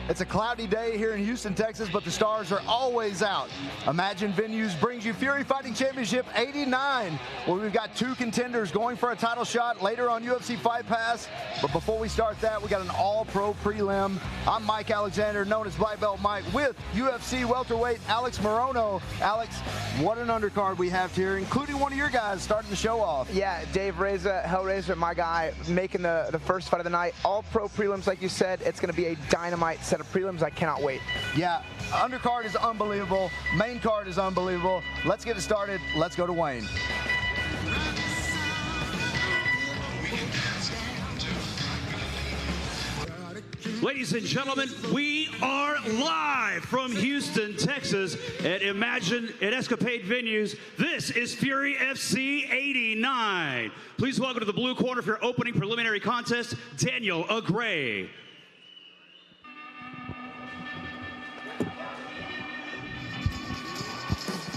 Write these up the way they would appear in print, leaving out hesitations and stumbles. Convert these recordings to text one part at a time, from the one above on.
It's a cloudy day here in Houston, Texas, but the stars are always out. Imagen Venues brings you Fury Fighting Championship 89, where we've got two contenders going for a title shot later on UFC Fight Pass. But before we start that, we got an all-pro prelim. I'm Mike Alexander, known as Black Belt Mike, with UFC welterweight Alex Morono. Alex, what an undercard we have here, including one of your guys starting the show off. Yeah, Dave Reza, Hellraiser, my guy, making the first fight of the night. All-pro prelims, like you said. It's going to be a dynamite set of prelims. I cannot wait. Yeah, undercard is unbelievable. Main card is unbelievable. Let's get it started. Let's go to Wayne. Ladies and gentlemen, we are live from Houston, Texas at Imagen at Escapade Venues. This is Fury FC 89. Please welcome to the blue corner for your opening preliminary contest, Daniel Aggrey.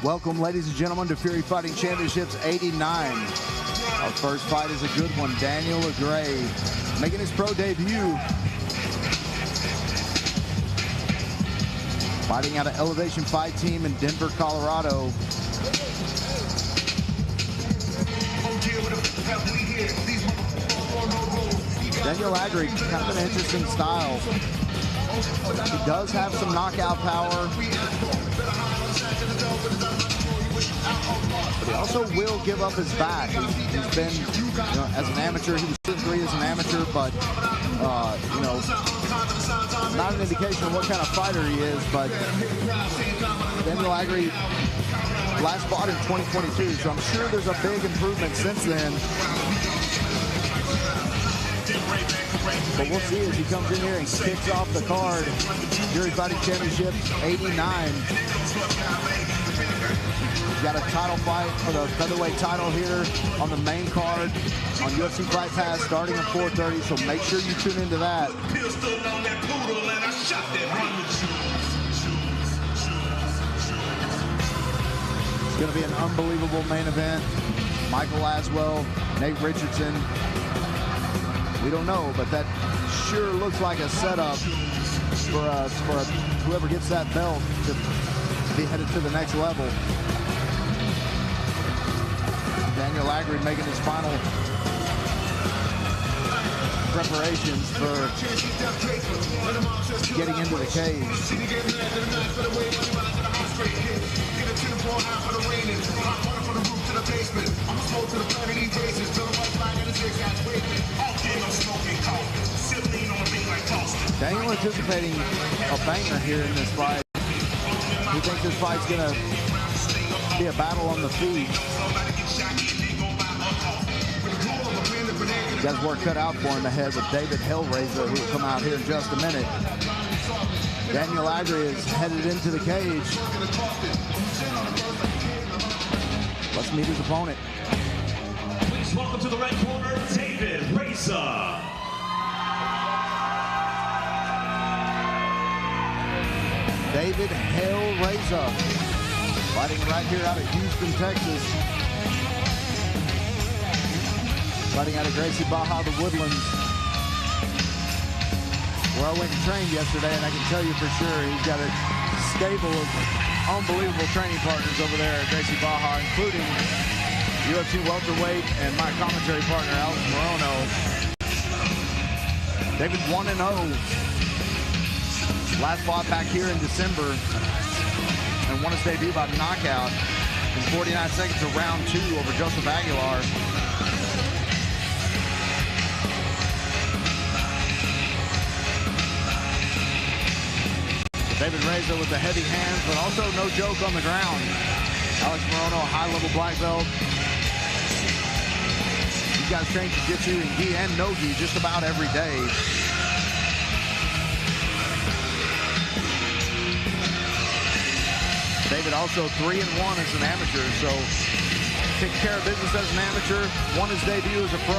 Welcome, ladies and gentlemen, to Fury Fighting Championships 89. Our first fight is a good one. Daniel Aggrey making his pro debut. Fighting out of Elevation Fight Team in Denver, Colorado. Daniel Agri, kind of an interesting style. He does have some knockout power, but he also will give up his back. He's been, as an amateur, he was 2-3 as an amateur, but, not an indication of what kind of fighter he is, but Daniel Agri last fought in 2022, so I'm sure there's a big improvement since then. But we'll see as he comes in here and kicks off the card. Fury Fighting Championship 89. We've got a title fight for the featherweight title here on the main card on UFC Fight Pass starting at 4:30, so make sure you tune into that. It's going to be an unbelievable main event. Michael Aswell, Nate Richardson. We don't know, but that sure looks like a setup for whoever gets that belt to be headed to the next level. Daniel Agri making his final preparations for getting into the cage. Daniel anticipating a banger here in this fight. He thinks this fight's gonna be a battle on the feet. He's got his work cut out for him ahead with David Hellraiser, who will come out here in just a minute. Daniel Agri is headed into the cage. Let's meet his opponent. Please welcome to the red corner, David Reza. David Hellraiser, fighting right here out of Houston, Texas. Fighting out of Gracie Baja, the Woodlands, where I went and trained yesterday, and I can tell you for sure he's got a stable of unbelievable training partners over there at Gracie Baja, including UFC welterweight and my commentary partner, Alex Morono. David 1-0. Last fought back here in December and won his debut by knockout in 49 seconds of round 2 over Joseph Aguilar. David Reza with the heavy hands, but also no joke on the ground. Alex Morono, a high-level black belt. These guys train jiu-jitsu and gi and no gi just about every day. David also 3-1 as an amateur, so taking care of business as an amateur, won his debut as a pro.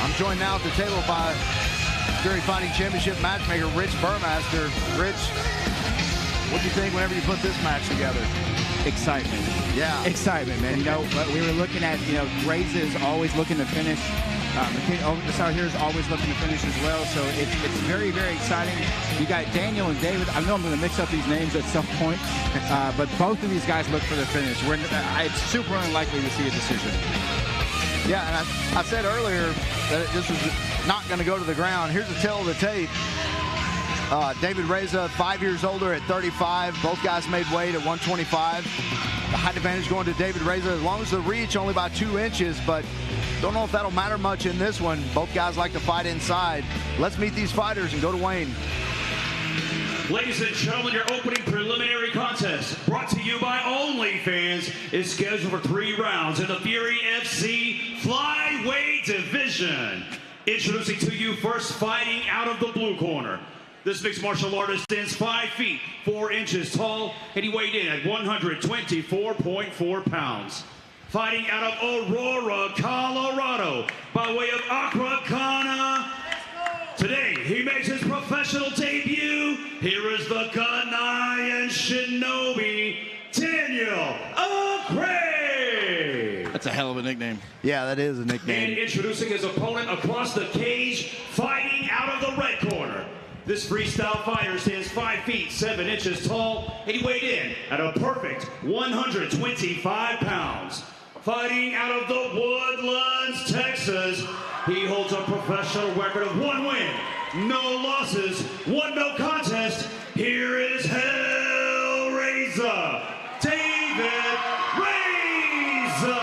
I'm joined now at the table by Fury Fighting Championship matchmaker Rich Burmaster. Rich, what do you think whenever you put this match together? Excitement. Yeah. Excitement, man. You know, we were looking at, Reza is always looking to finish. This out here is always looking to finish as well, so it's very, very exciting. You got Daniel and David. I know I'm going to mix up these names at some point, but both of these guys look for the finish. It's super unlikely to see a decision. Yeah, and I said earlier that this was not going to go to the ground. Here's a tale of the tape. David Reza, 5 years older at 35. Both guys made weight at 125. The height advantage going to David Reza, as long as the reach only by 2 inches, but don't know if that'll matter much in this one. Both guys like to fight inside. Let's meet these fighters and go to Wayne. Ladies and gentlemen, your opening preliminary contest, brought to you by OnlyFans, is scheduled for 3 rounds in the Fury FC Flyweight Division. Introducing to you first, fighting out of the blue corner. This mixed martial artist stands 5 feet 4 inches tall, and he weighed in at 124.4 pounds. Fighting out of Aurora, Colorado, by way of Accra, Ghana. Today, he makes his professional debut. Here is the Ghanaian Shinobi, Daniel Aggrey. That's a hell of a nickname. Yeah, that is a nickname. And introducing his opponent across the cage, fighting out of the red corner. This freestyle fighter stands 5 feet 7 inches tall, and he weighed in at a perfect 125 pounds. Fighting out of the Woodlands, Texas, he holds a professional record of 1 win, no losses, 1 no contest. Here is Reza, David Reza.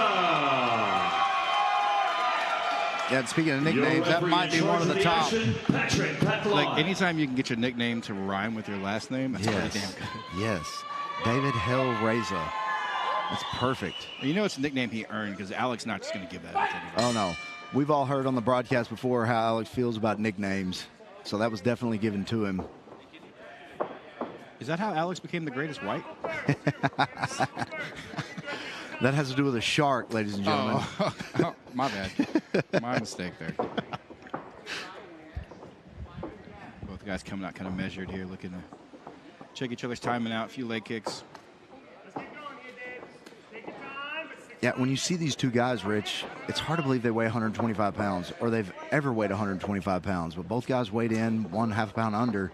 Yeah, and speaking of nicknames, that might be one of the top. Like, anytime you can get your nickname to rhyme with your last name, that's pretty damn good. Yes, David Reza. That's perfect. You know it's a nickname he earned, because Alex not just going to give that to anybody. Oh, no. We've all heard on the broadcast before how Alex feels about nicknames, so that was definitely given to him. Is that how Alex became the greatest white? That has to do with a shark, ladies and gentlemen. Oh, my bad. My mistake there. Both guys coming out kind of measured here, looking to check each other's timing out, a few leg kicks. Yeah, when you see these two guys, Rich, it's hard to believe they weigh 125 pounds, or they've ever weighed 125 pounds. But both guys weighed in 1/2 pound under.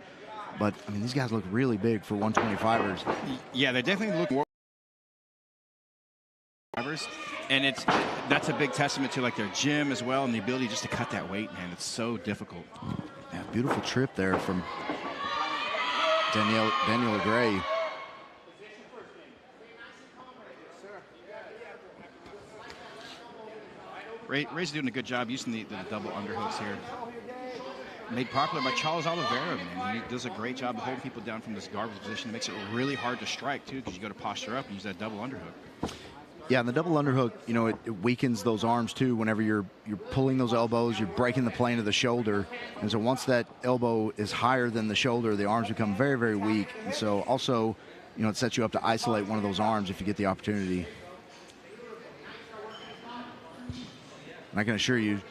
But, I mean, these guys look really big for 125ers. Yeah, they definitely look more. And that's a big testament to, like, their gym as well, and the ability just to cut that weight, man. It's so difficult. Yeah, beautiful trip there from Daniel Aggrey. Ray's doing a good job using the double underhooks here. Made popular by Charles Oliveira, man. He does a great job of holding people down from this garbage position. It makes it really hard to strike, too, because you go to posture up and use that double underhook. Yeah, and the double underhook, you know, it weakens those arms, too. Whenever you're pulling those elbows, you're breaking the plane of the shoulder. And so once that elbow is higher than the shoulder, the arms become very, very weak. And so also, you know, it sets you up to isolate one of those arms if you get the opportunity. And I can assure you,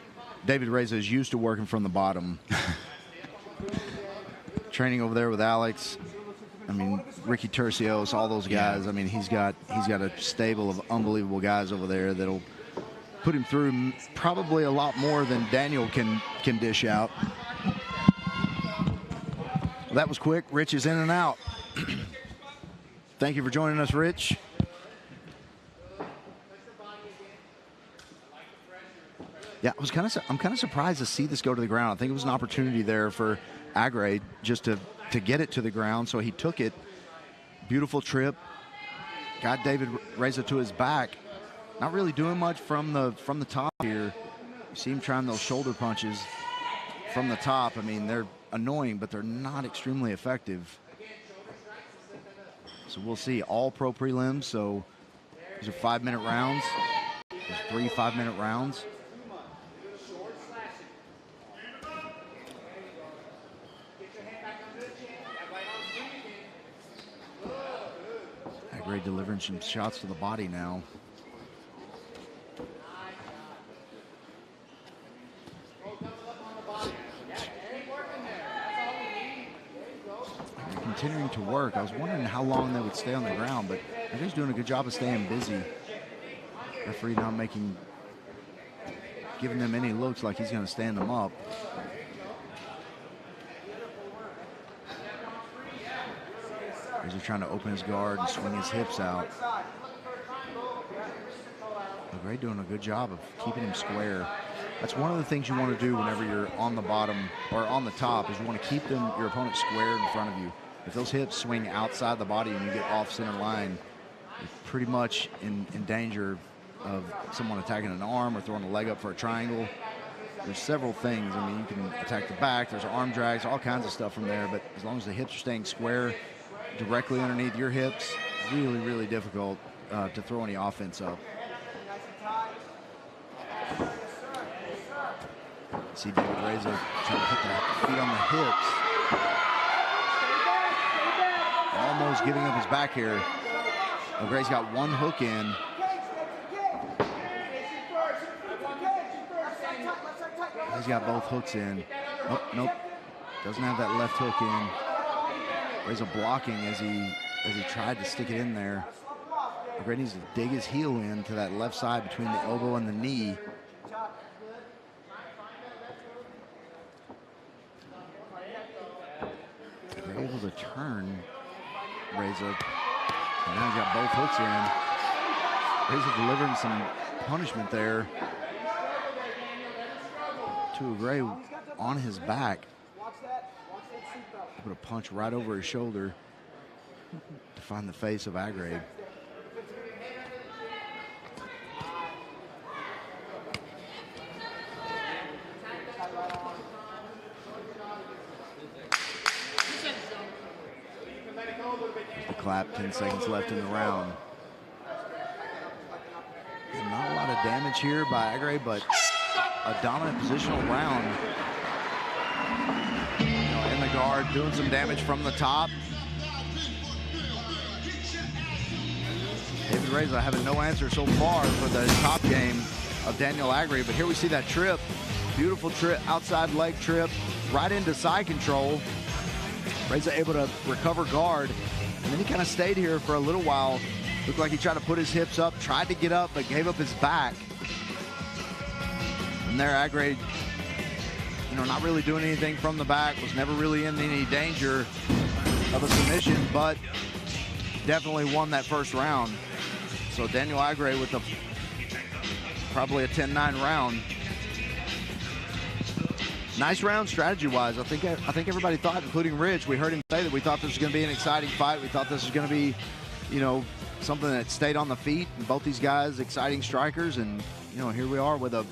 David Reza is used to working from the bottom. Training over there with Alex. I mean, Ricky Tercios, all those guys. Yeah. I mean, he's got a stable of unbelievable guys over there that'll put him through probably a lot more than Daniel can dish out. Well, that was quick. Rich is in and out. Thank you for joining us, Rich. Yeah, I'm kind of surprised to see this go to the ground. I think it was an opportunity there for Aggrey just to get it to the ground, so he took it. Beautiful trip. Got David Reza to his back. Not really doing much from the top here. You see him trying those shoulder punches from the top. I mean, they're annoying, but they're not extremely effective. So we'll see. All pro prelims, so these are 5-minute rounds. There's 3 5-minute rounds. Aggrey delivering some shots to the body now. Continuing to work. I was wondering how long they would stay on the ground, but Aggrey's doing a good job of staying busy. Referee not making giving them any looks like he's going to stand them up. He's trying to open his guard and swing his hips out. Aggrey doing a good job of keeping him square. That's one of the things you want to do whenever you're on the bottom or on the top, is you want to keep your opponent square in front of you. If those hips swing outside the body and you get off center line, you're pretty much in danger of someone attacking an arm or throwing a leg up for a triangle. There's several things. I mean, you can attack the back, there's arm drags, all kinds of stuff from there, but as long as the hips are staying square directly underneath your hips, really, really difficult to throw any offense up. See David Reza trying to put the feet on the hips. Almost giving up his back here. Aggrey's got one hook in. He's got both hooks in. Oh, nope. Doesn't have that left hook in. Reza blocking as he tried to stick it in there. Aggrey needs to dig his heel into that left side between the elbow and the knee. They're able to turn Reza. And now he's got both hooks in. Reza delivering some punishment there to Aggrey on his back. Put a punch right over his shoulder to find the face of Aggrey. The clap, 10 seconds left in the round. And not a lot of damage here by Aggrey, but a dominant positional round. In the guard, doing some damage from the top. David Reza having no answer so far for the top game of Daniel Aggrey, but here we see that trip. Beautiful trip, outside leg trip, right into side control. Reza able to recover guard, and then he kind of stayed here for a little while. Looked like he tried to put his hips up, tried to get up, but gave up his back. And there, Aggrey, not really doing anything from the back, was never really in any danger of a submission, but definitely won that first round. So Daniel Aggrey with probably a 10-9 round. Nice round strategy-wise. I think everybody thought, including Rich, we heard him say that we thought this was going to be an exciting fight. We thought this was going to be, something that stayed on the feet. And both these guys, exciting strikers, and here we are with a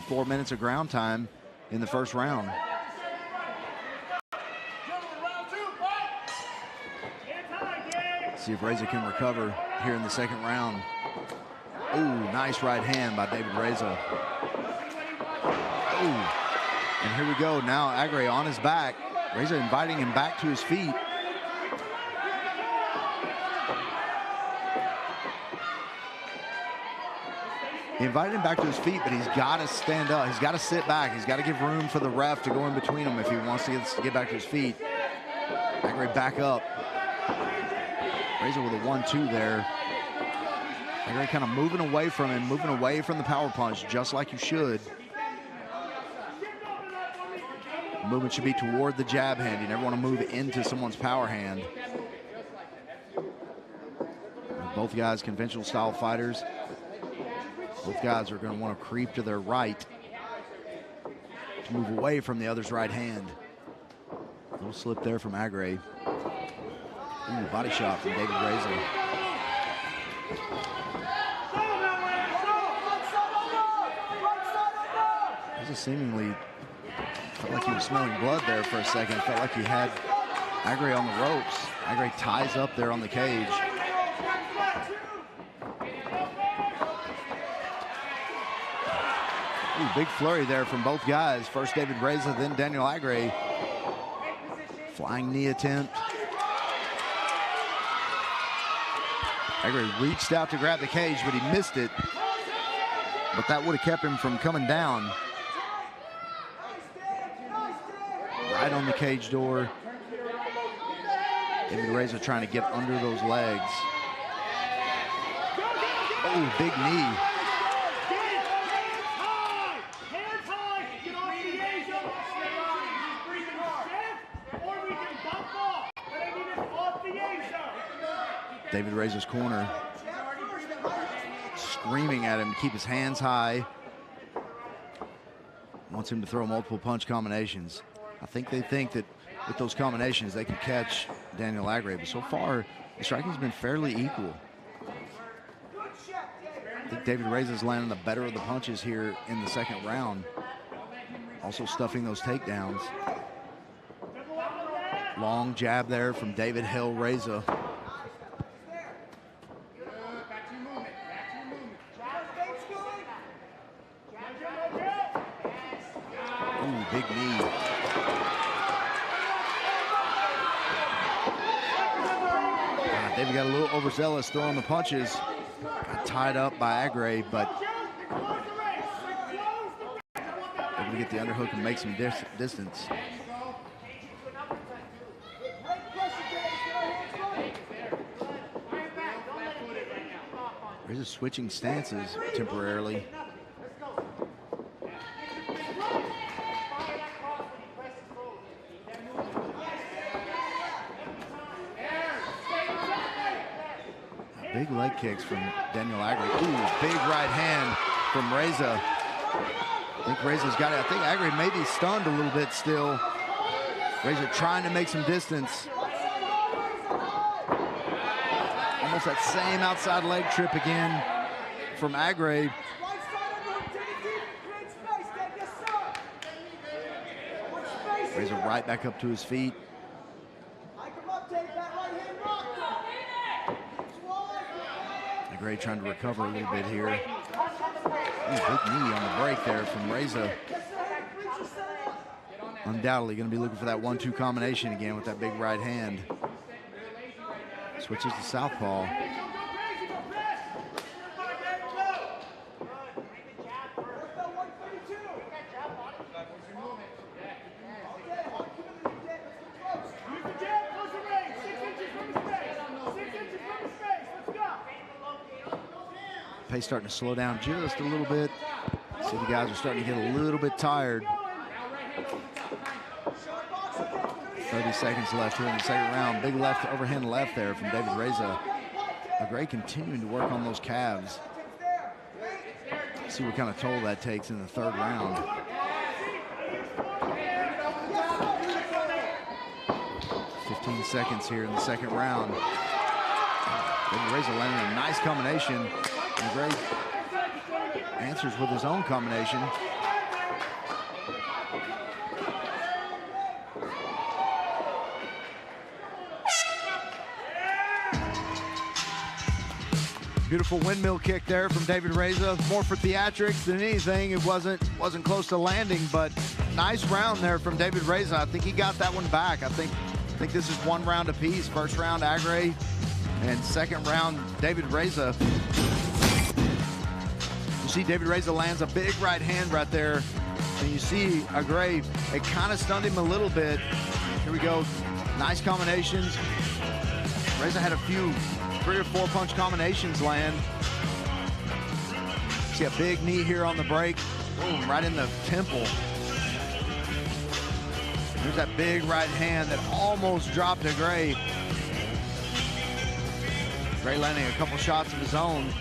4 minutes of ground time in the first round. See if Reza can recover here in the second round. Ooh, nice right hand by David Reza. Ooh, and here we go. Now Aggrey on his back. Reza inviting him back to his feet. He invited him back to his feet, but he's got to stand up. He's got to sit back. He's got to give room for the ref to go in between them if he wants to get back to his feet. Aggrey back up. Reza with a 1-2 there. Aggrey kind of moving away from him, moving away from the power punch, just like you should. Movement should be toward the jab hand. You never want to move into someone's power hand. Both guys conventional style fighters. Both guys are going to want to creep to their right to move away from the other's right hand. A little slip there from Aggrey. Ooh, body shot from David Reza. Reza seemingly felt like he was smelling blood there for a second. Felt like he had Aggrey on the ropes. Aggrey ties up there on the cage. Ooh, big flurry there from both guys. First David Reza, then Daniel Aggrey. Flying knee attempt. Aggrey reached out to grab the cage, but he missed it. But that would have kept him from coming down. Right on the cage door. David Reza trying to get under those legs. Oh, big knee. David Reza's corner, screaming at him to keep his hands high. Wants him to throw multiple punch combinations. I think they think that with those combinations they can catch Daniel Aggrey, but so far the striking's been fairly equal. I think David Reza's landing the better of the punches here in the second round. Also stuffing those takedowns. Long jab there from David Hill Reza. Ooh, big knee. David got a little overzealous throwing the punches. Got tied up by Aggrey, but able to get the underhook and make some distance. Reza switching stances temporarily. Big leg kicks from Daniel Aggrey. Ooh, big right hand from Reza. I think Reza's got it. I think Aggrey may be stunned a little bit still. Reza trying to make some distance. Almost that same outside leg trip again from Aggrey. Reza right back up to his feet. Aggrey trying to recover a little bit here. Ooh, big knee on the break there from Reza. Undoubtedly going to be looking for that 1-2 combination again with that big right hand. Switches to southpaw. Pace starting to slow down just a little bit. See, the guys are starting to get a little bit tired. 30 seconds left here in the second round. Big left overhand left there from David Reza. Aggrey continuing to work on those calves. See what kind of toll that takes in the third round. "15 seconds here in the second round. David Reza landing a nice combination. Aggrey answers with his own combination. Beautiful windmill kick there from David Reza. More for theatrics than anything. It wasn't close to landing, but nice round there from David Reza. I think he got that one back. I think this is 1 round apiece. First round Aggrey, and second round David Reza. You see David Reza lands a big right hand right there, and you see Aggrey, it kind of stunned him a little bit. Here we go, nice combinations. Reza had a few 3 or 4 punch combinations land. See a big knee here on the break. Boom, right in the temple. There's that big right hand that almost dropped Aggrey. Aggrey landing a couple shots of his own.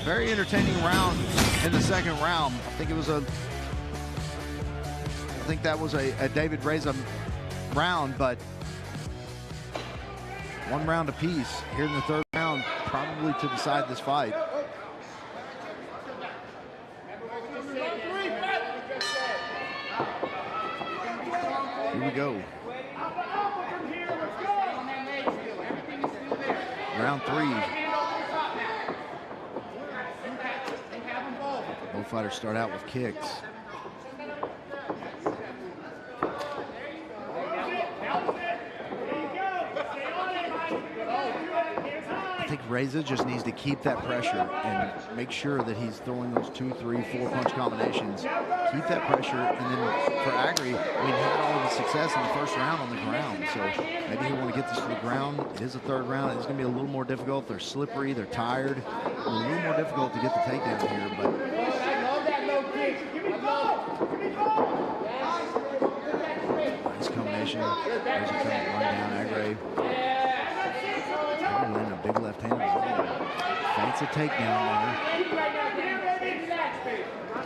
Very entertaining round in the second round. I think that was a David Reza round, but 1 round apiece here in the third round, probably to decide this fight. Here we go. Round 3. Both fighters start out with kicks. I think Reza just needs to keep that pressure and make sure that he's throwing those 2, 3, 4 punch combinations. Keep that pressure, and then for Aggrey, he had all of the success in the first round on the ground, so maybe he'll want to get this to the ground. It is a third round. It's going to be a little more difficult. They're slippery. They're tired. A little more difficult to get the takedown here, but nice combination. Reza trying to run down Aggrey. big left hand. Faints a takedown there.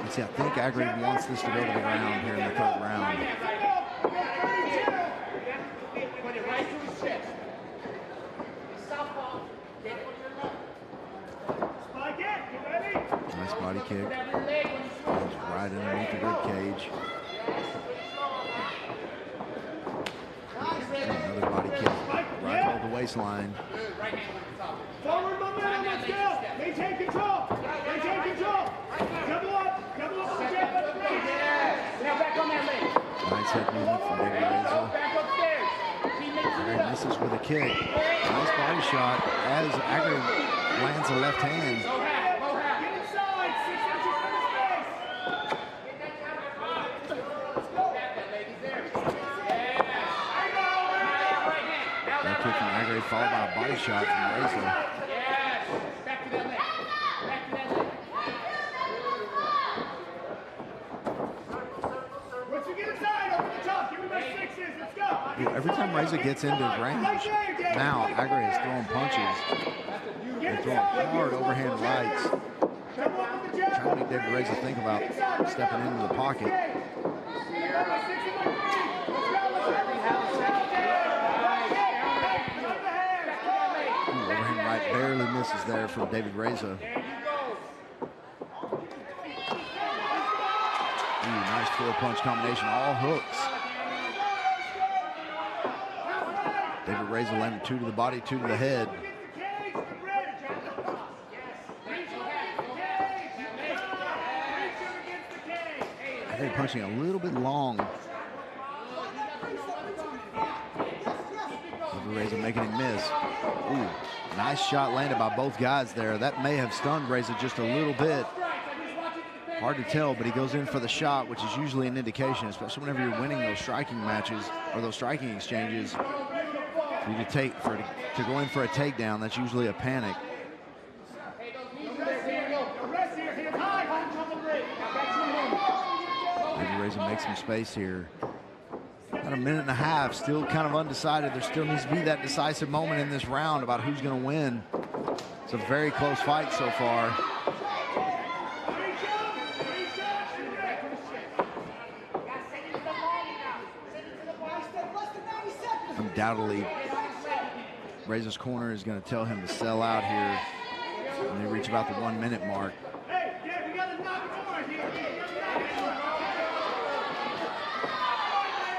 You see, I think Agri wants this to go to the ground here in the third round. Nice body kick. Goes right underneath the rib cage. Another body kick right over the waistline. Forward momentum, let's go! Maintain control! Maintain control! Double up on the jab, let's go! Now back on that leg. Nice head movement from David Reza. Back upstairs. Agri misses with a kick. Nice body shot as Agri lands a left hand. Get inside, 6 inches from the space. That kick from Agri followed by a body shot from Reza. Back to that leg. Back to that leg. Once you get inside, over the top, give me my 6s, let's go. Every time Reza gets into range, now Agri is throwing punches. They're throwing hard overhand rights. Trying to make David Reza think about stepping into the pocket. Overhand right barely misses there from David Reza. Nice 4-punch combination, all hooks. David Reza landed 2 to the body, 2 to the head. Agri punching a little bit long. David Reza making him miss. Ooh, nice shot landed by both guys there. That may have stunned Reza just a little bit. Hard to tell, but he goes in for the shot, which is usually an indication, especially whenever you're winning those striking matches or those striking exchanges. For you to go in for a takedown, that's usually a panic. David Reza makes some space here. About a minute and a half, still kind of undecided. There still needs to be that decisive moment in this round about who's going to win. It's a very close fight so far. Undoubtedly, Reza's corner is going to tell him to sell out here when they reach about the 1 minute mark.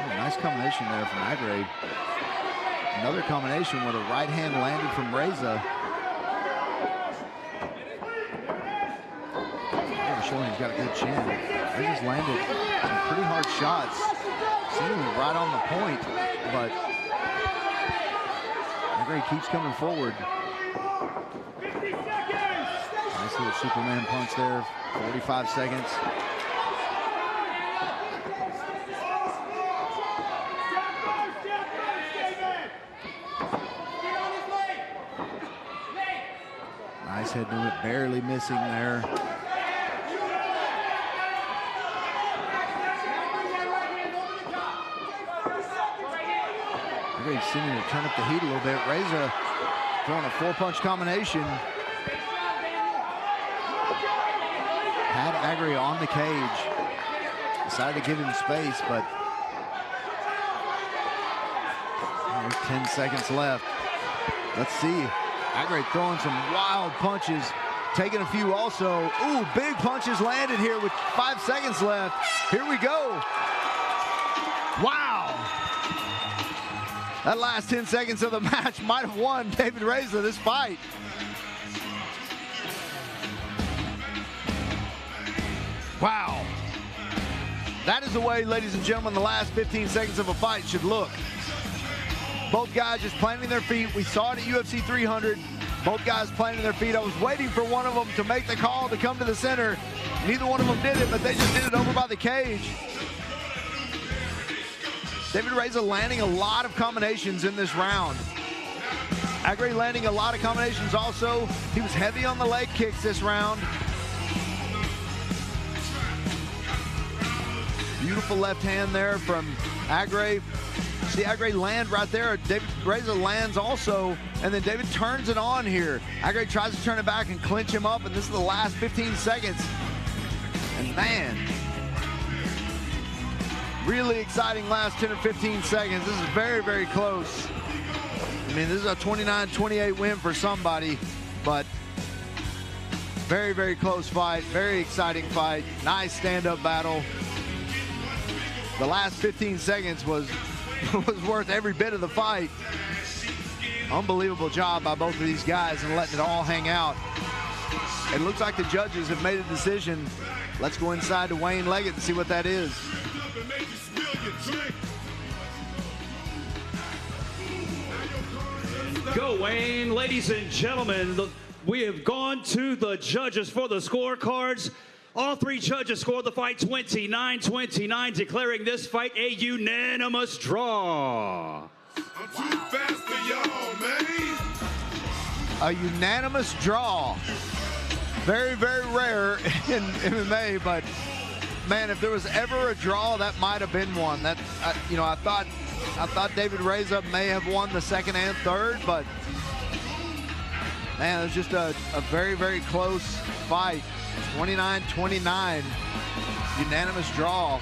Oh, nice combination there from Aggrey. Another combination with a right hand landed from Reza. Showing he's got a good chin. Reza's landed some pretty hard shots, seemingly right on the point, but Aggrey keeps coming forward. Nice little Superman punch there, 45 seconds. Nice head movement, barely missing there. Aggrey seeming to turn up the heat a little bit. Reza throwing a 4-punch combination. Had Aggrey on the cage. Decided to give him space, but there's 10 seconds left. Let's see. Aggrey throwing some wild punches, taking a few also. Ooh, big punches landed here with 5 seconds left. Here we go. Wow. That last 10 seconds of the match might have won David Reza this fight. Wow. That is the way, ladies and gentlemen, the last 15 seconds of a fight should look. Both guys just planting their feet. We saw it at UFC 300. Both guys planting their feet. I was waiting for one of them to make the call to come to the center. Neither one of them did it, but they just did it over by the cage. David Reza landing a lot of combinations in this round. Aggrey landing a lot of combinations also. He was heavy on the leg kicks this round. Beautiful left hand there from Aggrey. See Aggrey land right there. Reza lands also, and then David turns it on here. Aggrey tries to turn it back and clinch him up, and this is the last 15 seconds. And man, really exciting last 10 or 15 seconds. This is very, very close. I mean, this is a 29-28 win for somebody, but very, very close fight, very exciting fight. Nice stand-up battle. The last 15 seconds was worth every bit of the fight. Unbelievable job by both of these guys and letting it all hang out. It looks like the judges have made a decision. Let's go inside to Wayne Leggett and see what that is. Go, Wayne. Ladies and gentlemen, we have gone to the judges for the scorecards. All three judges scored the fight 29-29, declaring this fight a unanimous draw. I'm too fast for y'all, man. A unanimous draw. Very, very rare in MMA, but man, if there was ever a draw, that might have been one. That you know, I thought David Reza may have won the second and third, but man, it was just a very, very close fight. 29-29, unanimous draw.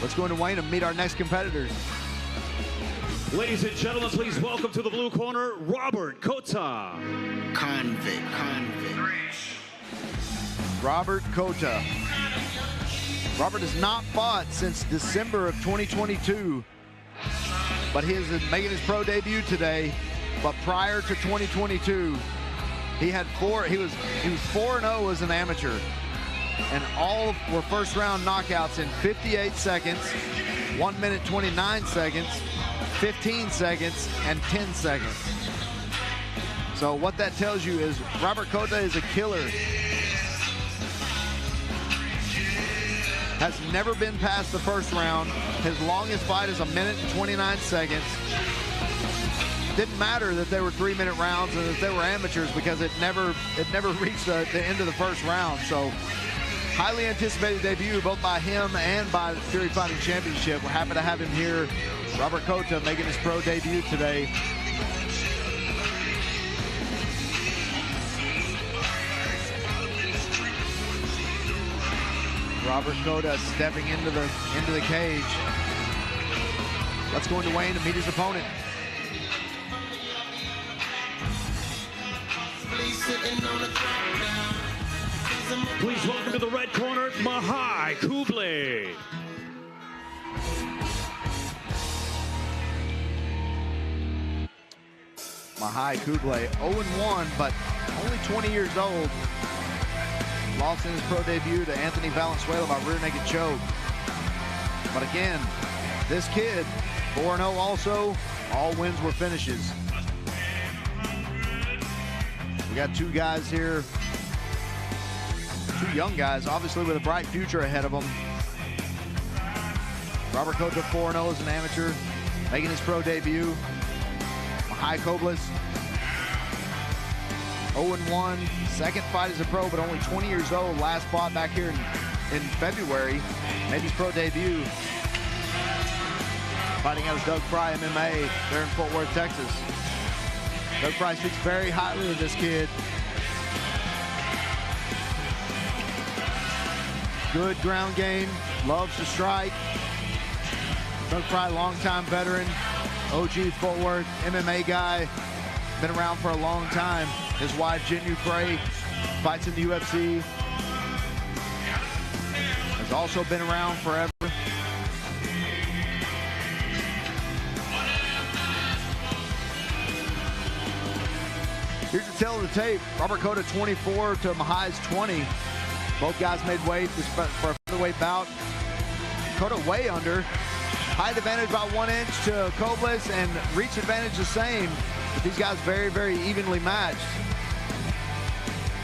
Let's go into Wayne and meet our next competitors. Ladies and gentlemen, please welcome to the blue corner, Robert Cota. Convict. Robert Cota. Robert has not fought since December of 2022, but he is making his pro debut today. But prior to 2022, he was 4-0 as an amateur, and all were first round knockouts in 58 seconds, 1 minute 29 seconds, 15 seconds, and 10 seconds. So what that tells you is Robert Cota is a killer. Has never been past the first round. His longest fight is 1 minute and 29 seconds. Didn't matter that they were 3-minute rounds and that they were amateurs, because it never reached the end of the first round. So highly anticipated debut both by him and by the Fury Fighting Championship. We're happy to have him here. Robert Cota making his pro debut today. Robert Cota stepping into the cage. Let's go into Wayne to meet his opponent. Please welcome to the red corner, Majai, Kubl. Majai Kubl, 0-1, but only 20 years old. Lost in his pro debut to Anthony Valenzuela by rear naked choke. But again, this kid, 4-0 also, all wins were finishes. We got two guys here, two young guys, obviously with a bright future ahead of them. Robert Cota 4-0 as an amateur, making his pro debut. Majai Coubles, 0-1, second fight as a pro, but only 20 years old. Last fought back here in February, made his pro debut. Fighting out of Doug Fry MMA there in Fort Worth, Texas. Doug Fry speaks very highly of this kid. Good ground game, loves to strike. Doug Fry, longtime veteran, OG Fort Worth MMA guy, been around for a long time. His wife, Jinyu Frey, fights in the UFC. Has also been around forever. Here's the tail of the tape. Robert Cota 24 to Majai's 20. Both guys made weight for a featherweight bout. Cota way under. Height advantage by 1 inch to Coubles, and reach advantage the same. But these guys very, very evenly matched.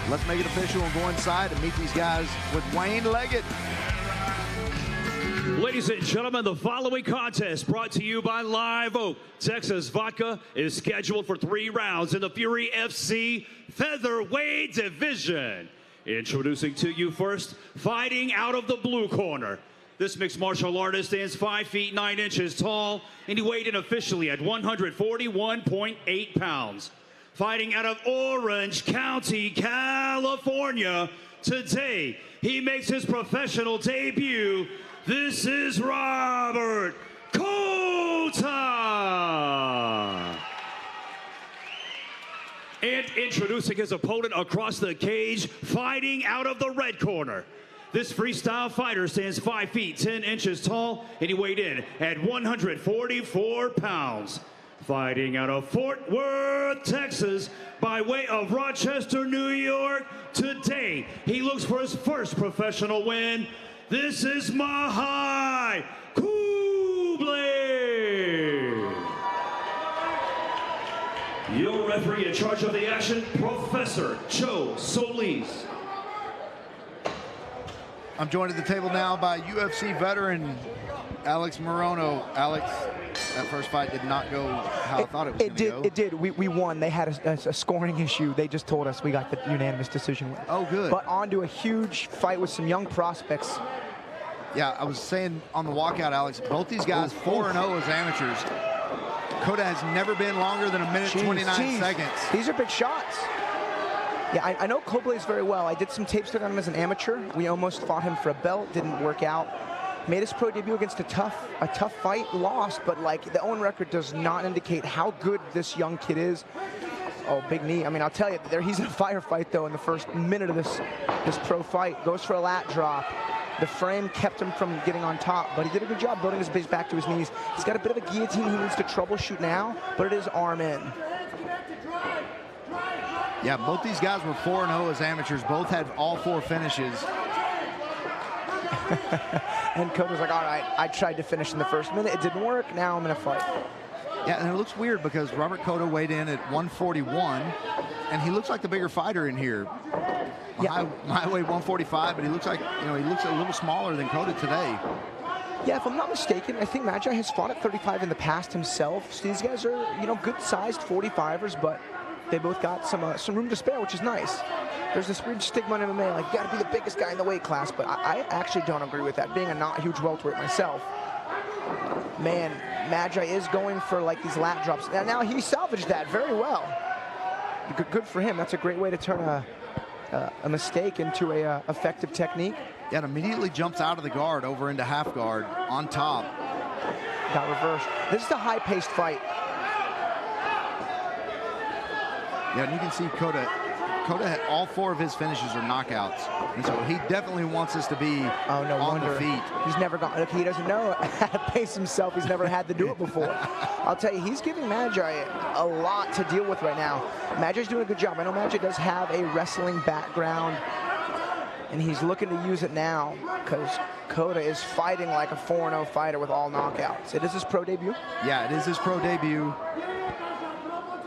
Let's make it official and go inside and meet these guys with Wayne Leggett. Ladies and gentlemen, the following contest brought to you by Live Oak Texas Vodka is scheduled for 3 rounds in the Fury FC Featherweight Division. Introducing to you first, fighting out of the blue corner. This mixed martial artist stands 5 feet 9 inches tall, and he weighed in officially at 141.8 pounds. Fighting out of Orange County, California, today he makes his professional debut. This is Robert Cota. And introducing his opponent across the cage, fighting out of the red corner. This freestyle fighter stands 5 feet 10 inches tall, and he weighed in at 144 pounds. Fighting out of Fort Worth, Texas, by way of Rochester, New York, today he looks for his first professional win. This is Majai Kubl. Your referee in charge of the action, Professor Joe Solis. I'm joined at the table now by UFC veteran Alex Morono. Alex, that first fight did not go how I thought it was going to go. It did. We won. They had a scoring issue. They just told us we got the unanimous decision win. Oh, good. But on to a huge fight with some young prospects. Yeah, I was saying on the walkout, Alex, both these guys 4-0 as amateurs. Cota has never been longer than 1:29 seconds. These are big shots. Yeah, I know Coubles very well. I did some tape study on him as an amateur. We almost fought him for a belt, didn't work out. Made his pro debut against a tough fight, lost, but like the own record does not indicate how good this young kid is. Oh, big knee. I mean, I'll tell you, he's in a firefight though in the first minute of this pro fight. Goes for a lat drop. The frame kept him from getting on top, but he did a good job building his base back to his knees. He's got a bit of a guillotine he needs to troubleshoot now, but it is arm in. Yeah, both these guys were 4-0 as amateurs. Both had all 4 finishes. And Cota's like, all right, I tried to finish in the first minute. It didn't work. Now I'm in a fight. Yeah, and it looks weird because Robert Cota weighed in at 141, and he looks like the bigger fighter in here. Yeah. I weigh 145, but he looks like, he looks a little smaller than Cota today. Yeah, if I'm not mistaken, I think Majai has fought at 35 in the past himself. So these guys are, good-sized 45ers, but they both got some room to spare, which is nice. There's this weird stigma in MMA, like, you got to be the biggest guy in the weight class, but I actually don't agree with that, being a not huge welterweight myself. Man, Majai is going for, like, these lat drops. Now he salvaged that very well. Good for him. That's a great way to turn a mistake into a effective technique. Yeah, it immediately jumps out of the guard over into half guard on top. Got reversed. This is a high-paced fight. Yeah, and you can see Cota had all 4 of his finishes are knockouts. And so he definitely wants us to be on the feet. He's never gone. Look, he doesn't know how to pace himself. He's never had to do it before. I'll tell you, he's giving Majai a lot to deal with right now. Majai's doing a good job. I know Majai does have a wrestling background, and he's looking to use it now because Cota is fighting like a 4-0 fighter with all knockouts. It is his pro debut? Yeah, it is his pro debut.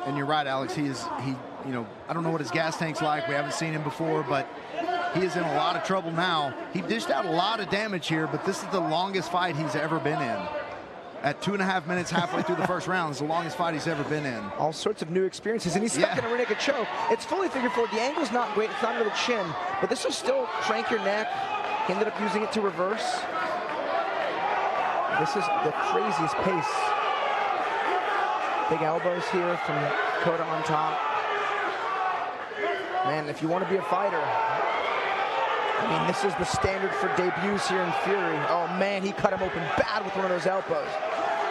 And you're right, Alex. I don't know what his gas tank's like. We haven't seen him before, but he is in a lot of trouble now. He dished out a lot of damage here, but this is the longest fight he's ever been in. At 2.5 minutes halfway through the first round, it's the longest fight he's ever been in. All sorts of new experiences, and he's stuck in a rear naked choke. It's fully figured forward. The angle's not great. It's not under the chin, but this will still crank your neck. He ended up using it to reverse. This is the craziest pace. Big elbows here from Cota on top. Man, if you want to be a fighter, I mean, this is the standard for debuts here in Fury. Oh, man, he cut him open bad with one of those elbows.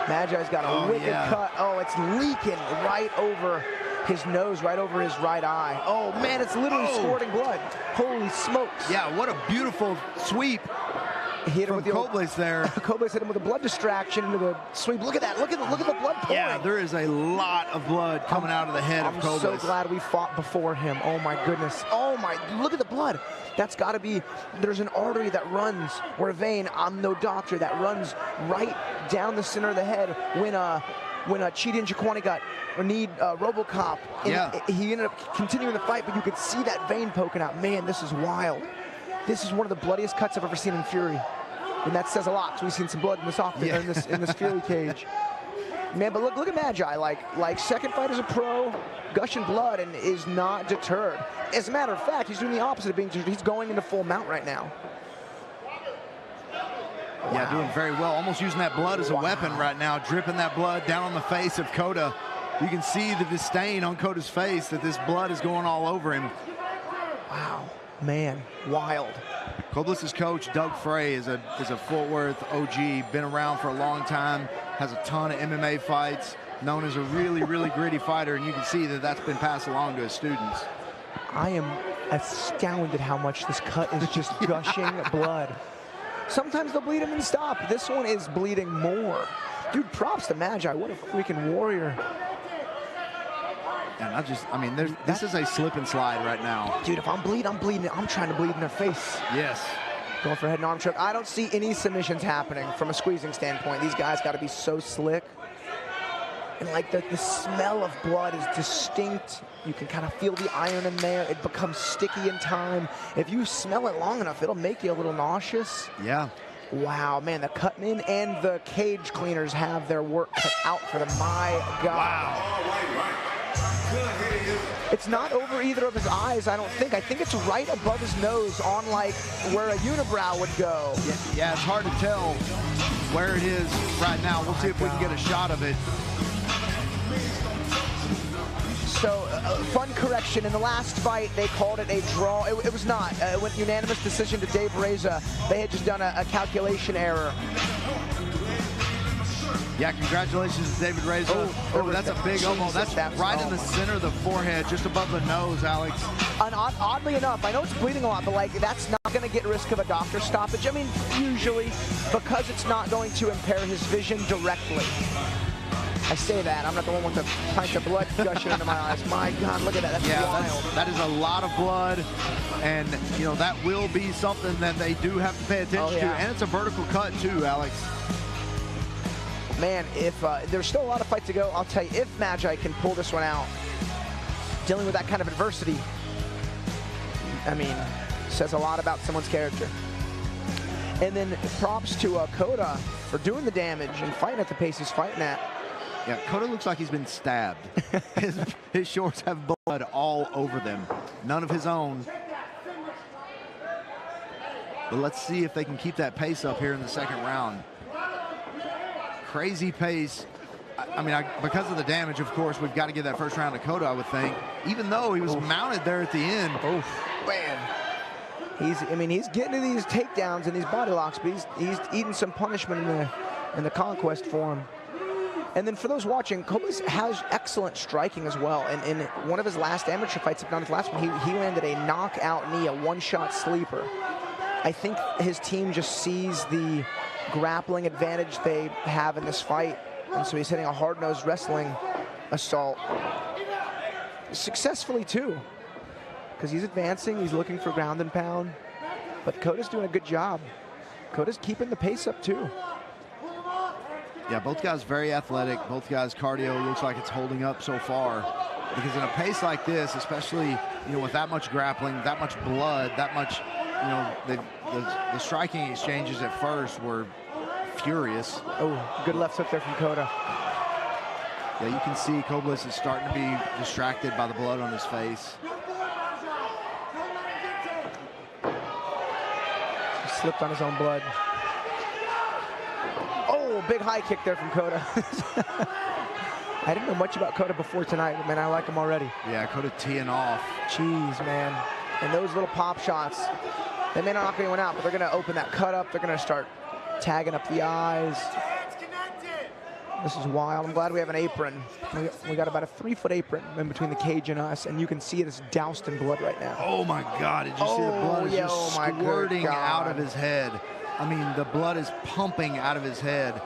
Majai's got a wicked cut. Oh, it's leaking right over his nose, right over his right eye. Oh, man, it's literally squirting blood. Holy smokes. Yeah, what a beautiful sweep. Hit him with the Coubles there. Coubles hit him with a blood distraction into the sweep. Look at that. Look at the blood pouring. Yeah, there is a lot of blood coming out of the head of Coubles. I'm so glad we fought before him. Oh my goodness. Oh my, look at the blood. That's got to be, there's an artery that runs, or a vein, I'm no doctor, that runs right down the center of the head when Chidi and Jaquani got RoboCop. He ended up continuing the fight, but you could see that vein poking out. Man, this is wild. This is one of the bloodiest cuts I've ever seen in Fury. And that says a lot, so we've seen some blood in this in this Fury cage. Man, but look at Majai, like second fight as a pro, gushing blood, and is not deterred. As a matter of fact, he's doing the opposite of being deterred. He's going into full mount right now. Yeah, doing very well. Almost using that blood as a weapon right now, dripping that blood down on the face of Cota. You can see the disdain on Cota's face that this blood is going all over him. Wow, man, wild. Coubles' coach, Doug Frey, is a Fort Worth OG, been around for a long time, has a ton of MMA fights, known as a really, really gritty fighter, and you can see that that's been passed along to his students. I am astounded how much this cut is just gushing blood. Sometimes they'll bleed him and stop. This one is bleeding more. Dude, props to Majai. What a freaking warrior. And I mean, this is a slip and slide right now. Dude, if I'm bleeding, I'm trying to bleed in their face. Yes. Going for a head and arm choke. I don't see any submissions happening from a squeezing standpoint. These guys got to be so slick. And like the smell of blood is distinct. You can kind of feel the iron in there. It becomes sticky in time. If you smell it long enough, it'll make you a little nauseous. Yeah. Wow, man, the cutmen and the cage cleaners have their work cut out for them. My God. Wow. It's not over either of his eyes, I don't think. I think it's right above his nose on like where a unibrow would go. Yeah, it's hard to tell where it is right now. We'll see if we can get a shot of it. So, fun correction. In the last fight, they called it a draw. It was not. It went unanimous decision to Dave Reza. They had just done a calculation error. Yeah, congratulations to David Reza. Oh, that's a big almost. That's right in the center of the forehead, just above the nose, Alex. And oddly enough, I know it's bleeding a lot, but like that's not going to get risk of a doctor stoppage. I mean, usually, because it's not going to impair his vision directly. I say that. I'm not the one with the pints of blood gushing into my eyes. My God, look at that. That's wild. That is a lot of blood, and you know that will be something that they do have to pay attention to. And it's a vertical cut too, Alex. Man, if there's still a lot of fight to go, I'll tell you, if Majai can pull this one out, dealing with that kind of adversity, I mean, says a lot about someone's character. And then props to Cota for doing the damage and fighting at the pace he's fighting at. Yeah, Cota looks like he's been stabbed. His shorts have blood all over them. None of his own. But let's see if they can keep that pace up here in the second round. Crazy pace. I mean, because of the damage, of course, we've got to give that first round to Cota, I would think. Even though he was mounted there at the end. Oh, man. He's getting to these takedowns and these body locks, but he's eating some punishment in the conquest for him. And then for those watching, Coubles has excellent striking as well. And in one of his last amateur fights, if not his last one, he landed a knockout knee, a one-shot sleeper. I think his team just sees the grappling advantage they have in this fight, and so he's hitting a hard-nosed wrestling assault. Successfully, too, because he's advancing, he's looking for ground and pound, but Cota's doing a good job. Cota's keeping the pace up, too. Yeah, both guys very athletic. Both guys' cardio looks like it's holding up so far. Because in a pace like this, especially with that much grappling, that much blood, that much, the striking exchanges at first were furious. Oh, good left hook there from Cota. Yeah, you can see Coubles is starting to be distracted by the blood on his face. He slipped on his own blood. Oh, big high kick there from Cota. I didn't know much about Cota before tonight, but man, I like him already. Yeah, Cota teeing off. Jeez, man. And those little pop shots, they may not knock anyone out, but they're going to open that cut up. They're going to start tagging up the eyes. This is wild. I'm glad we have an apron. We got about a 3-foot apron in between the cage and us, and you can see it is doused in blood right now. Oh my God, did you see the blood is just squirting out of his head. I mean, the blood is pumping out of his head.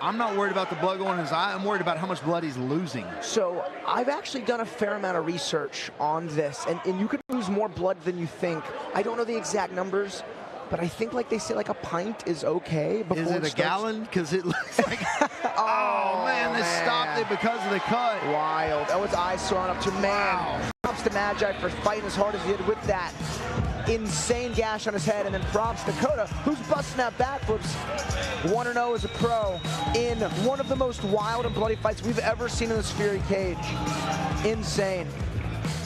I'm not worried about the blood going in his eye. I'm worried about how much blood he's losing. So I've actually done a fair amount of research on this, and you could lose more blood than you think. I don't know the exact numbers, but I think like they say like a pint is okay. Is it a gallon? Because it looks like, oh man, they stopped it because of the cut. Wild. Oh, his eyes swelling up to, man. Wow. Props to Majai for fighting as hard as he did with that insane gash on his head, and then props to Cota, who's busting out backflips. 1-0 as a pro in one of the most wild and bloody fights we've ever seen in this Fury cage. Insane.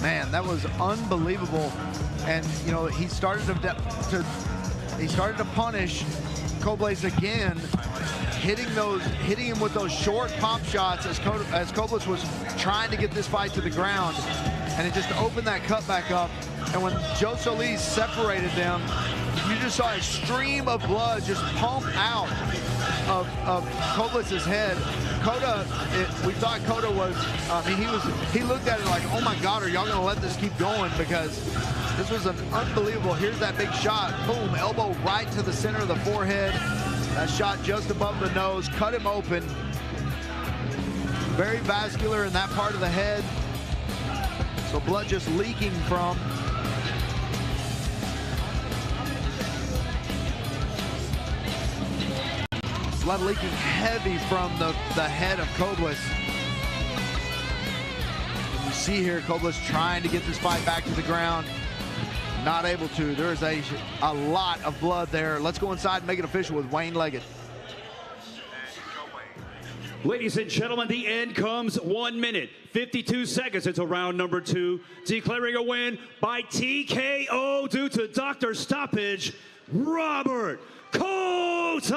Man, that was unbelievable. And he started to punish, Coubles again, hitting him with those short pop shots as Coubles was trying to get this fight to the ground, and it just opened that cut back up. And when Joe Solis separated them, you just saw a stream of blood just pump out of Coubles' head. Cota, we thought Cota was, he looked at it like, oh my God, are y'all gonna let this keep going? Because this was an unbelievable, here's that big shot, boom, elbow right to the center of the forehead. That shot just above the nose, cut him open. Very vascular in that part of the head. So blood just leaking from. Blood leaking heavy from the head of Coubles. You see here, Coubles trying to get this fight back to the ground. Not able to. There is a lot of blood there. Let's go inside and make it official with Wayne Leggett. Ladies and gentlemen, the end comes 1 minute, 52 seconds into round number 2. Declaring a win by TKO due to doctor stoppage, Robert Cota.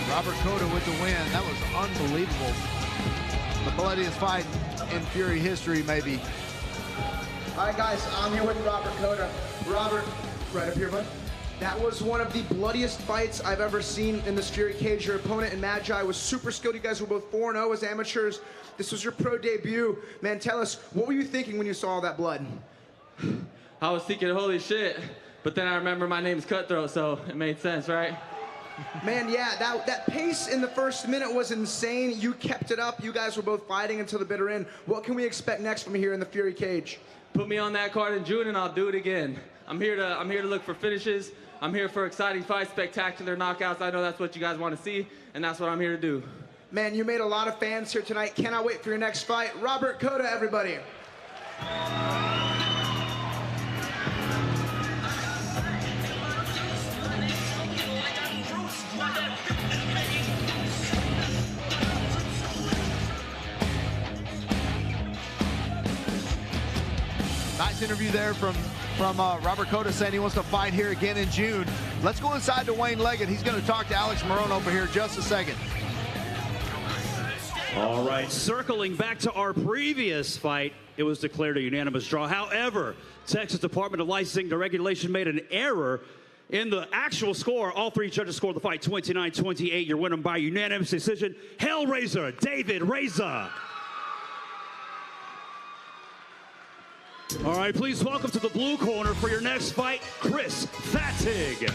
Robert Cota with the win. That was unbelievable. The bloodiest fight in Fury history, maybe. All right, guys, I'm here with Robert Cota. Robert, right up here, bud. That was one of the bloodiest fights I've ever seen in this Fury cage. Your opponent in Majai was super skilled. You guys were both 4-0 as amateurs. This was your pro debut. Man, tell us, what were you thinking when you saw all that blood? I was thinking, holy shit, but then I remember my name's Cutthroat, so it made sense, right? Man, yeah, that pace in the first minute was insane. You kept it up. You guys were both fighting until the bitter end. What can we expect next from here in the Fury cage? Put me on that card in June and I'll do it again. I'm here to look for finishes. I'm here for exciting fights, spectacular knockouts. I know that's what you guys want to see, and that's what I'm here to do. Man, you made a lot of fans here tonight. Cannot wait for your next fight. Robert Cota, everybody. Nice interview there from Robert Cota saying he wants to fight here again in June. Let's go inside to Wayne Leggett. He's going to talk to Alex Marone over here just a second. All right, circling back to our previous fight, it was declared a unanimous draw. However, Texas Department of Licensing and Regulation made an error in the actual score. All three judges scored the fight 29-28. You're winning by unanimous decision. Hellraiser, David Reza. All right, please welcome to the blue corner for your next fight, Chris Fattig.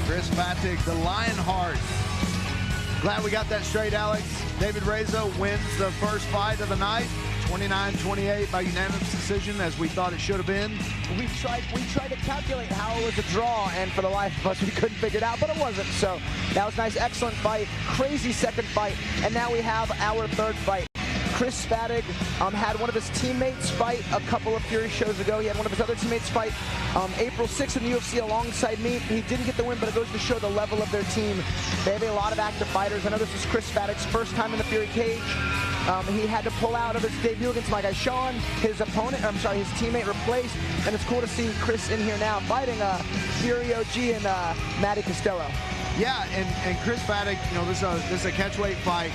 Chris Fattig, the Lionheart. Glad we got that straight, Alex. David Reza wins the first fight of the night, 29-28 by unanimous decision, as we thought it should have been. We tried to calculate how it was a draw, and for the life of us, we couldn't figure it out, but it wasn't. So that was nice, excellent fight, crazy second fight, and now we have our third fight. Chris Fattig had one of his teammates fight a couple of Fury shows ago. He had one of his other teammates fight April 6th in the UFC alongside me. He didn't get the win, but it goes to show the level of their team. They have a lot of active fighters. I know this was Chris Fattig's first time in the Fury cage. He had to pull out of his debut against my guy Sean. His opponent, his teammate replaced, and it's cool to see Chris in here now fighting Fury OG and Matty Costello. Yeah, and Chris Fattig, you know, this is a catchweight fight.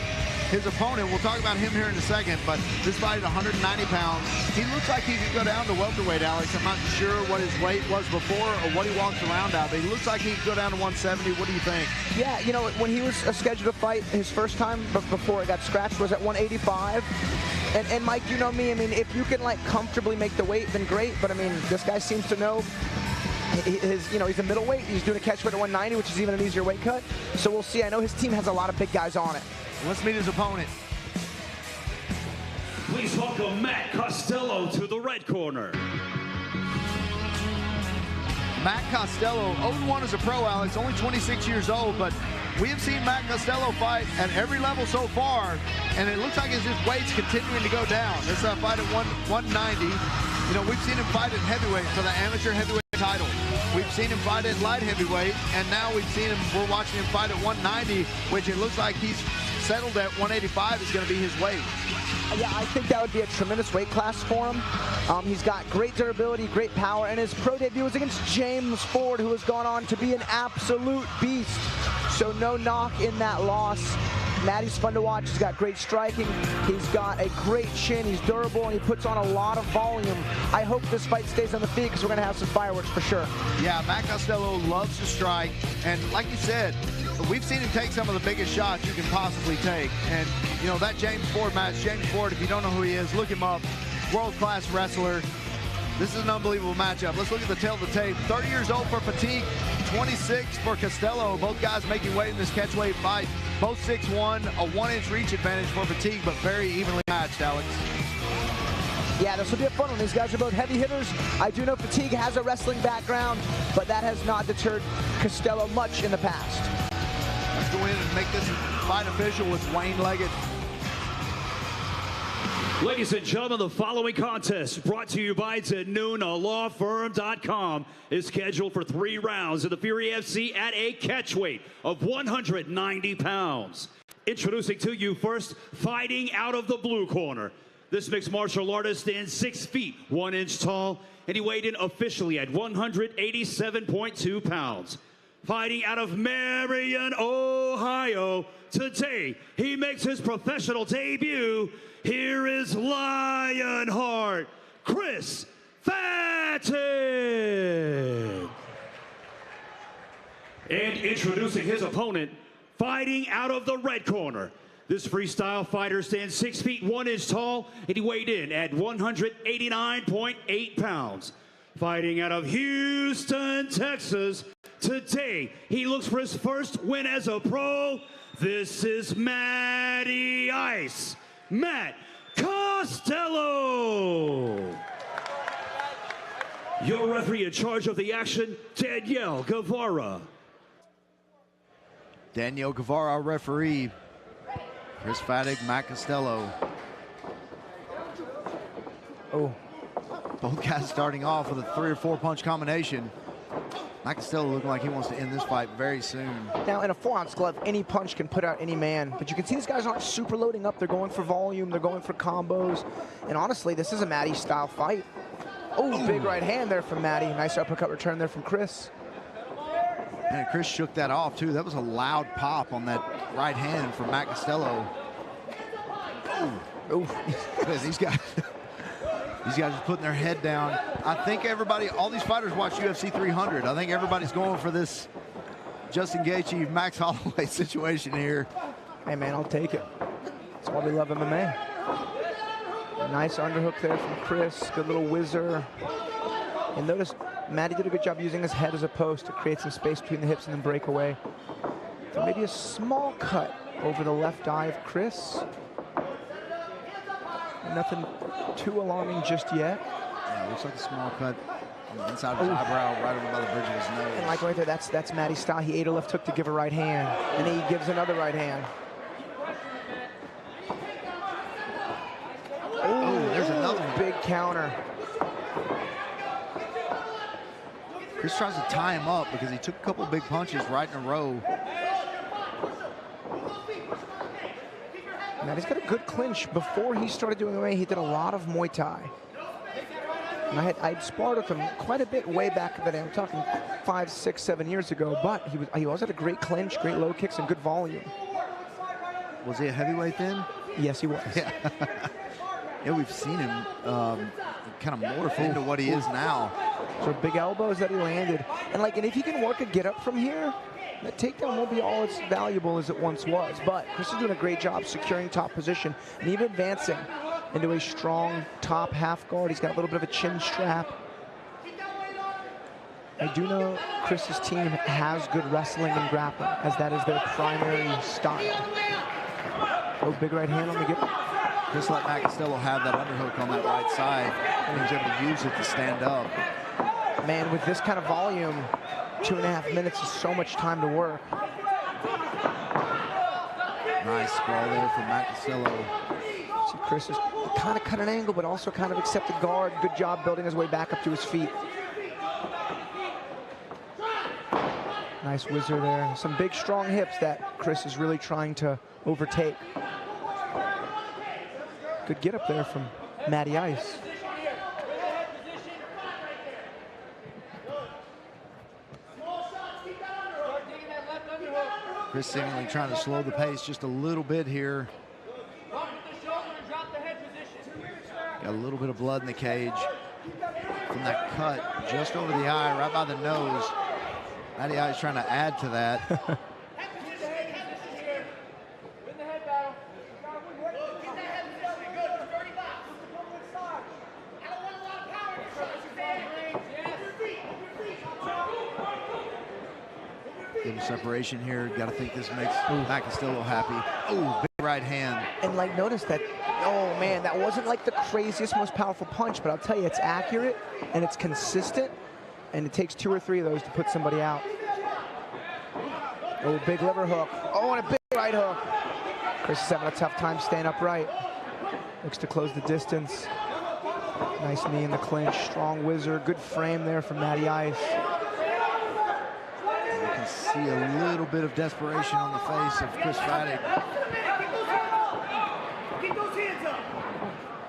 His opponent, we'll talk about him here in a second, but this fight at 190 pounds, he looks like he could go down to welterweight, Alex. I'm not sure what his weight was before or what he walks around at, but he looks like he could go down to 170. What do you think? Yeah, you know, when he was scheduled to fight his first time before it got scratched was at 185. And Mike, you know me, I mean, if you can like comfortably make the weight, then great, but I mean, this guy seems to know he's a middleweight. He's doing a catchweight at 190, which is even an easier weight cut. So we'll see. I know his team has a lot of big guys on it. Let's meet his opponent. Please welcome Matt Costello to the red corner. Matt Costello, 0-1 as a pro, Alex, only 26 years old, but we have seen Matt Costello fight at every level so far, and it looks like his weight's continuing to go down. This fight at 190. You know, we've seen him fight at heavyweight for the amateur heavyweight title. We've seen him fight at light heavyweight, and now we're watching him fight at 190, which it looks like he's settled at 185 is going to be his weight. Yeah, I think that would be a tremendous weight class for him. He's got great durability, great power, and his pro debut was against James Ford, who has gone on to be an absolute beast. So no knock in that loss. Maddie's fun to watch. He's got great striking. He's got a great chin. He's durable, and he puts on a lot of volume. I hope this fight stays on the feet because we're going to have some fireworks for sure. Yeah, Matt Costello loves to strike, and like you said, we've seen him take some of the biggest shots you can possibly take. And, you know, that James Ford match, James Ford, if you don't know who he is, look him up. World-class wrestler. This is an unbelievable matchup. Let's look at the tail of the tape. 30 years old for Fattig, 26 for Costello. Both guys making weight in this catchweight fight. Both 6'1", a 1-inch reach advantage for Fattig, but very evenly matched, Alex. Yeah, this will be a fun one. These guys are both heavy hitters. I do know Fattig has a wrestling background, but that has not deterred Costello much in the past. Let's go in and make this fight official with Wayne Leggett. Ladies and gentlemen, the following contest, brought to you by TenunalawFirm.com, is scheduled for 3 rounds in the Fury FC at a catchweight of 190 pounds. Introducing to you first, fighting out of the blue corner. This mixed martial artist stands 6 feet, 1 inch tall, and he weighed in officially at 187.2 pounds. Fighting out of Marion, Ohio, today he makes his professional debut. Here is Lionheart, Chris Fattig. And introducing his opponent, fighting out of the red corner. This freestyle fighter stands 6 feet, 1 inch tall, and he weighed in at 189.8 pounds. Fighting out of Houston, Texas, today he looks for his first win as a pro. This is Matty Ice, Matt Costello. Your referee in charge of the action, Danielle Guevara. Danielle Guevara, our referee. Chris Fattig, Matt Costello. Oh. Both guys starting off with a 3 or 4 punch combination. Matt Costello looking like he wants to end this fight very soon. Now, in a 4-ounce glove, any punch can put out any man. But you can see these guys aren't super loading up. They're going for volume. They're going for combos. And honestly, this is a Matty-style fight. Oh, big right hand there from Matty. Nice uppercut return there from Chris. And Chris shook that off, too. That was a loud pop on that right hand from Matt Costello. Oh, these guys are putting their head down. I think everybody, all these fighters watch UFC 300. I think everybody's going for this Justin Gaethje, Max Holloway situation here. Hey, man, I'll take it. That's why we love MMA. Nice underhook there from Chris. Good little whizzer. And notice Matty did a good job using his head as a post to create some space between the hips and then break away. So maybe a small cut over the left eye of Chris. Nothing too alarming just yet. Yeah, looks like a small cut on the inside of his eyebrow, right over by the bridge of his nose. And like right there, that's Matty's style. He ate a left hook to give a right hand, and then he gives another right hand. Oh, there's another big counter. Chris tries to tie him up because he took a couple big punches right in a row. Matty's got a good clinch. Before he started doing MMA, he did a lot of Muay Thai. And I'd sparred with him quite a bit way back in the day. I'm talking 5, 6, 7 years ago. But he always had a great clinch, great low kicks, and good volume. Was he a heavyweight then? Yes, he was. Yeah, yeah, we've seen him kind of morph into what he is now. So big elbows that he landed. And if he can work a get up from here, that takedown won't be all as valuable as it once was. But Chris is doing a great job securing top position and even advancing into a strong top half guard. He's got a little bit of a chin strap. I do know Chris's team has good wrestling and grappling, as that is their primary style. Oh, big right hand on the get. Just let Matt Costello have that underhook on that right side, and he's able to use it to stand up. Man, with this kind of volume, 2.5 minutes is so much time to work. Nice sprawl there from Matt Costello. See, Chris is kind of cut an angle, but also kind of accepted guard. Good job building his way back up to his feet. Nice whizzer there. Some big, strong hips that Chris is really trying to overtake. Good get up there from Matty Ice. Chris seemingly trying to slow the pace just a little bit here. Got a little bit of blood in the cage from that cut just over the eye, right by the nose. Matty Ice trying to add to that. Little separation here. Got to think this makes Matt Costello happy. Oh, big right hand. And like, notice that, oh man, that wasn't like the craziest, most powerful punch, but I'll tell you, it's accurate and it's consistent, and it takes 2 or 3 of those to put somebody out. Oh, big liver hook. Oh, and a big right hook. Chris is having a tough time staying upright. Looks to close the distance. Nice knee in the clinch. Strong whizzer. Good frame there from Matty Ice. You can see a little bit of desperation on the face of Chris Fattig. Keep those hands up.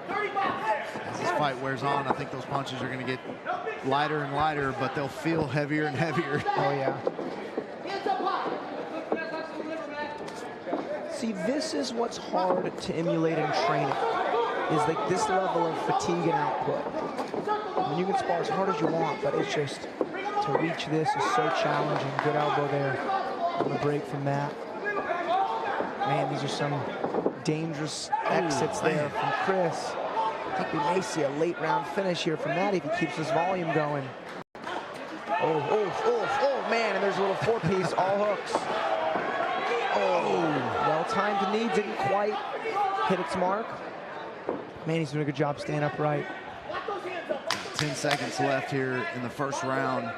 35 there. As this fight wears on, I think those punches are going to get lighter and lighter, but they'll feel heavier and heavier. Oh, yeah. See, this is what's hard to emulate in training, is like this level of fatigue and output. I mean, you can spar as hard as you want, but it's just, to reach this is so challenging. Good elbow there on the break from Matt. Man, these are some dangerous exits there from Chris. I think we may see a late round finish here from Matt if he keeps his volume going. Oh, man, and there's a little 4-piece, all hooks. Oh, well-timed knee, didn't quite hit its mark. Man, he's doing a good job staying upright. 10 seconds left here in the first round.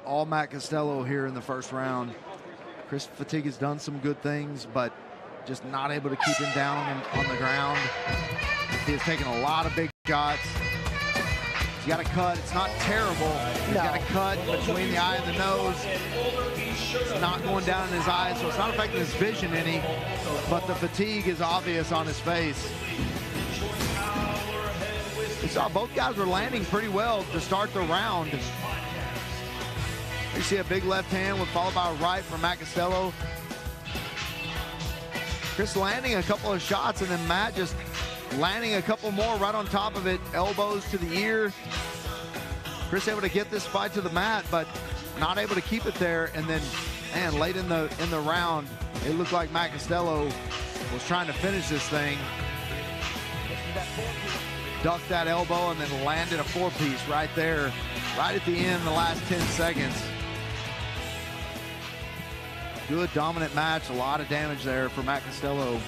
All Matt Costello here in the first round. Chris Fattig has done some good things, but just not able to keep him down on the ground. He has taken a lot of big shots. He's got a cut. It's not terrible. He's got a cut between the eye and the nose. It's not going down in his eyes, so it's not affecting his vision any, but the fatigue is obvious on his face. We saw both guys were landing pretty well to start the round. You see a big left hand followed by a right from Matt Costello. Chris landing a couple of shots, and then Matt just landing a couple more right on top of it. Elbows to the ear. Chris able to get this fight to the mat, but not able to keep it there. And then, man, late in the round, it looked like Matt Costello was trying to finish this thing. Ducked that elbow and then landed a 4-piece right there, right at the end, the last 10 seconds. Good dominant match, a lot of damage there for Matt Costello.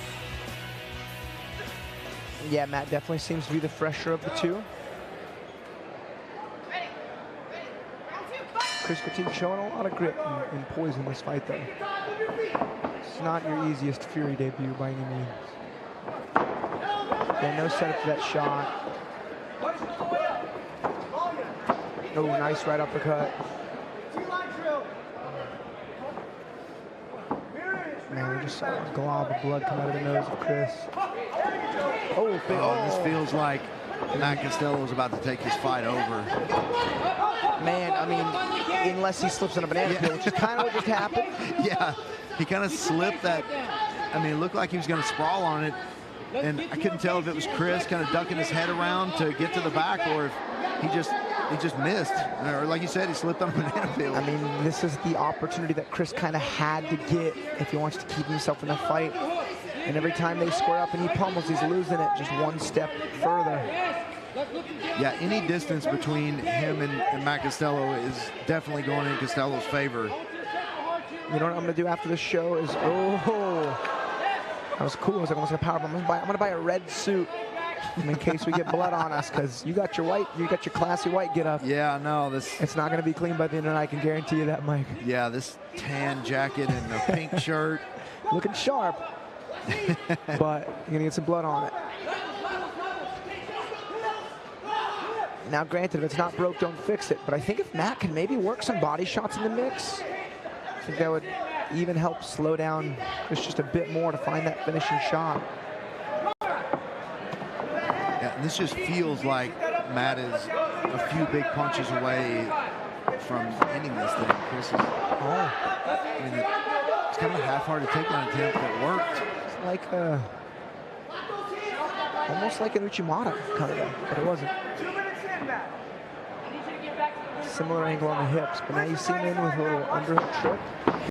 Yeah, Matt definitely seems to be the fresher of the two. Chris Fattig showing a lot of grit and poise in this fight, though. It's not your easiest Fury debut by any means. Yeah, no setup for that shot. Oh, nice right uppercut. Man, we just saw a glob of blood come out of the nose of Chris. Oh, big. Oh, this feels like Matt Costello is about to take this fight over. Man, I mean, unless he slips on a banana peel, which is kind of what just happened. Yeah, he kind of slipped that. I mean, it looked like he was going to sprawl on it, and I couldn't tell if it was Chris kind of ducking his head around to get to the back, or if he just missed, or like you said, he slipped on a banana peel. I mean, this is the opportunity that Chris kind of had to get if he wants to keep himself in the fight. And every time they square up and he pummels, he's losing it just one step further. Yeah, any distance between him and Matt Costello is definitely going in Costello's favor. You know what I'm going to do after this show is, that was cool. I was like, I'm going to powerbomb. I'm going to buy a red suit in case we get blood on us, because you got your classy white get up. Yeah, no, it's not going to be clean by the end of the night. I can guarantee you that, Mike. Yeah, this tan jacket and the pink shirt. Looking sharp, but you're going to get some blood on it. Now, granted, if it's not broke, don't fix it. But I think if Matt can maybe work some body shots in the mix, I think that would even help slow down Chris just a bit more to find that finishing shot. And this just feels like Matt is a few big punches away from ending this thing. Chris is, I mean, it's kind of a half-hearted takedown attempt that worked. It's like almost like an Uchimata kind of, but it wasn't. Similar angle on the hips, but now you see him in with a little underhook trip.